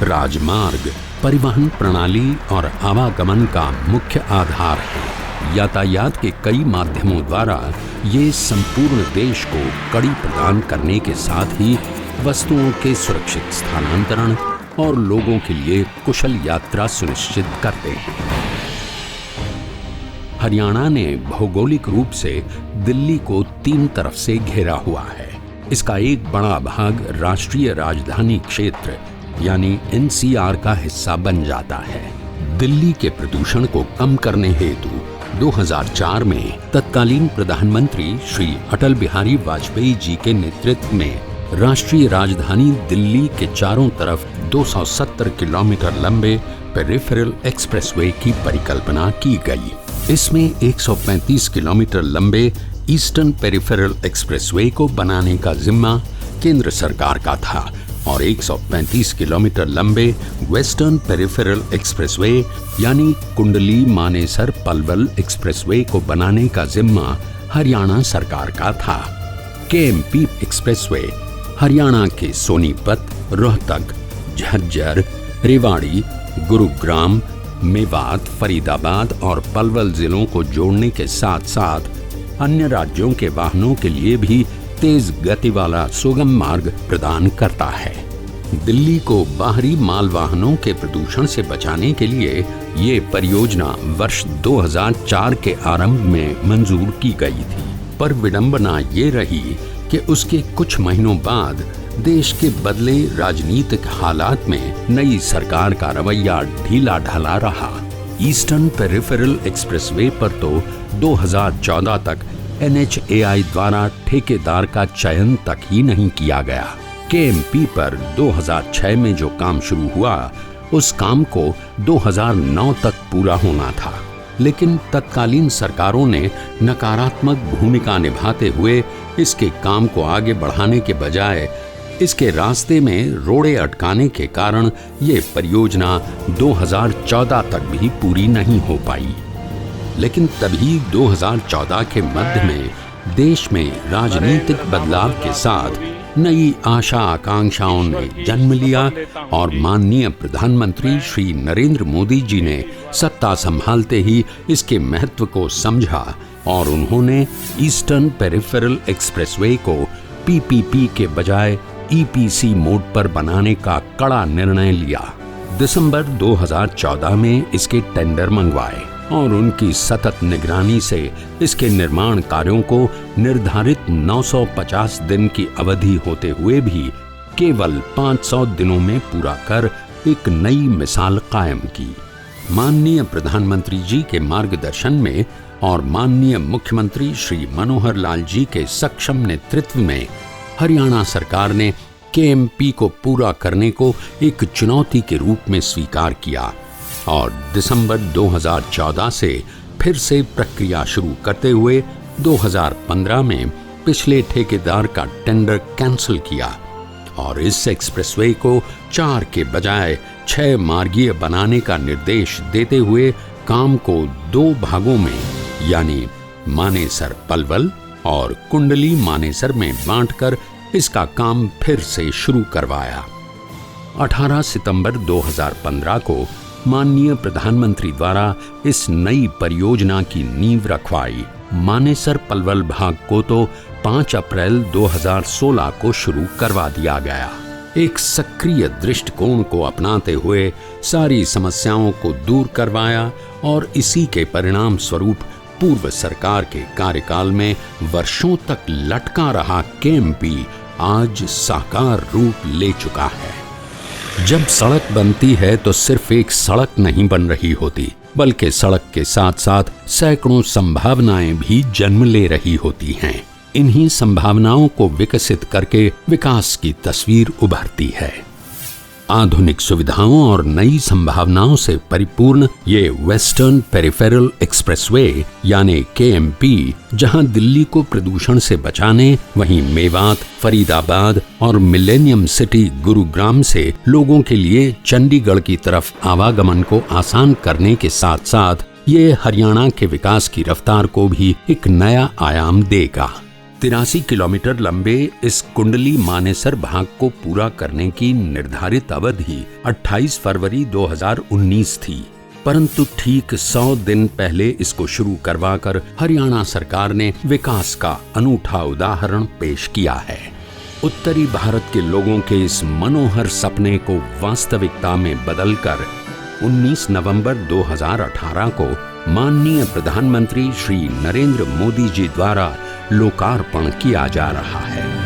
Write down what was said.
राजमार्ग परिवहन प्रणाली और आवागमन का मुख्य आधार है। यातायात के कई माध्यमों द्वारा ये संपूर्ण देश को कड़ी प्रदान करने के साथ ही वस्तुओं के सुरक्षित स्थानांतरण और लोगों के लिए कुशल यात्रा सुनिश्चित करते हैं। हरियाणा ने भौगोलिक रूप से दिल्ली को 3 तरफ से घेरा हुआ है। इसका एक बड़ा भाग राष्ट्रीय राजधानी क्षेत्र यानी NCR का हिस्सा बन जाता है। दिल्ली के प्रदूषण को कम करने हेतु 2004 में तत्कालीन प्रधानमंत्री श्री अटल बिहारी वाजपेयी जी के नेतृत्व में राष्ट्रीय राजधानी दिल्ली के चारों तरफ 270 किलोमीटर लंबे पेरिफेरल एक्सप्रेसवे की परिकल्पना की गई। इसमें 135 किलोमीटर लंबे ईस्टर्न पेरिफेरल एक्सप्रेसवे को बनाने का जिम्मा केंद्र सरकार का था और 135 किलोमीटर लंबे वेस्टर्न पेरिफेरल एक्सप्रेसवे यानी कुंडली मानेसर पलवल एक्सप्रेसवे को बनाने का जिम्मा हरियाणा सरकार का था। KMP एक्सप्रेसवे हरियाणा के सोनीपत, रोहतक, झज्जर, रेवाड़ी, गुरुग्राम, मेवात, फरीदाबाद और पलवल जिलों को जोड़ने के साथ साथ अन्य राज्यों के वाहनों के लिए भी तेज गति वाला सुगम मार्ग प्रदान करता है। दिल्ली को बाहरी माल वाहनों के प्रदूषण से बचाने के लिए ये परियोजना वर्ष 2004 के आरंभ में मंजूर की गई थी, पर विडंबना ये रही कि उसके कुछ महीनों बाद देश के बदले राजनीतिक हालात में नई सरकार का रवैया ढीला ढाला रहा। ईस्टर्न पेरिफेरल एक्सप्रेसवे पर तो 2014 तक NHAI द्वारा ठेकेदार का चयन तक ही नहीं किया गया। KMP पर 2006 में जो काम शुरू हुआ उस काम को 2009 तक पूरा होना था, लेकिन तत्कालीन सरकारों ने नकारात्मक भूमिका निभाते हुए इसके काम को आगे बढ़ाने के बजाय इसके रास्ते में रोड़े अटकाने के कारण ये परियोजना 2014 तक भी पूरी नहीं हो पाई। लेकिन तभी 2014 के मध्य में देश में राजनीतिक बदलाव के साथ नई आशा आकांक्षाओं ने जन्म लिया और माननीय प्रधानमंत्री श्री नरेंद्र मोदी जी ने सत्ता संभालते ही इसके महत्व को समझा और उन्होंने ईस्टर्न पेरिफेरल एक्सप्रेसवे को PPP के बजाय EPC मोड पर बनाने का कड़ा निर्णय लिया। दिसंबर 2014 में इसके टेंडर मंगवाए और उनकी सतत निगरानी से इसके निर्माण कार्यों को निर्धारित 950 दिन की अवधि होते हुए भी केवल 500 दिनों में पूरा कर एक नई मिसाल कायम की। माननीय प्रधानमंत्री जी के मार्गदर्शन में और माननीय मुख्यमंत्री श्री मनोहर लाल जी के सक्षम नेतृत्व में हरियाणा सरकार ने KMP को पूरा करने को एक चुनौती के रूप में स्वीकार किया और दिसंबर 2014 से फिर से प्रक्रिया शुरू करते हुए 2015 में पिछले ठेकेदार का टेंडर कैंसिल किया और इस एक्सप्रेसवे को 4 के बजाय 6 मार्गीय बनाने का निर्देश देते हुए काम को 2 भागों में यानी मानेसर पलवल और कुंडली मानेसर में बांटकर इसका काम फिर से शुरू करवाया। 18 सितंबर 2015 को माननीय प्रधानमंत्री द्वारा इस नई परियोजना की नींव रखवाई। मानेसर पलवल भाग को तो 5 अप्रैल 2016 को शुरू करवा दिया गया। एक सक्रिय दृष्टिकोण को अपनाते हुए सारी समस्याओं को दूर करवाया और इसी के परिणाम स्वरूप पूर्व सरकार के कार्यकाल में वर्षों तक लटका रहा KMP आज साकार रूप ले चुका है। जब सड़क बनती है तो सिर्फ एक सड़क नहीं बन रही होती, बल्कि सड़क के साथ साथ सैकड़ों संभावनाएं भी जन्म ले रही होती हैं। इन्हीं संभावनाओं को विकसित करके विकास की तस्वीर उभरती है। आधुनिक सुविधाओं और नई संभावनाओं से परिपूर्ण ये वेस्टर्न पेरिफेरल एक्सप्रेसवे यानी KMP जहां दिल्ली को प्रदूषण से बचाने, वहीं मेवात, फरीदाबाद और मिलेनियम सिटी गुरुग्राम से लोगों के लिए चंडीगढ़ की तरफ आवागमन को आसान करने के साथ साथ ये हरियाणा के विकास की रफ्तार को भी एक नया आयाम देगा। 83 किलोमीटर लंबे इस कुंडली मानेसर भाग को पूरा करने की निर्धारित अवधि 28 फरवरी 2019 थी, परंतु ठीक 100 दिन पहले इसको शुरू करवाकर हरियाणा सरकार ने विकास का अनूठा उदाहरण पेश किया है। उत्तरी भारत के लोगों के इस मनोहर सपने को वास्तविकता में बदलकर 19 नवंबर 2018 को माननीय प्रधानमंत्री श्री नरेंद्र मोदी जी द्वारा लोकार्पण किया जा रहा है।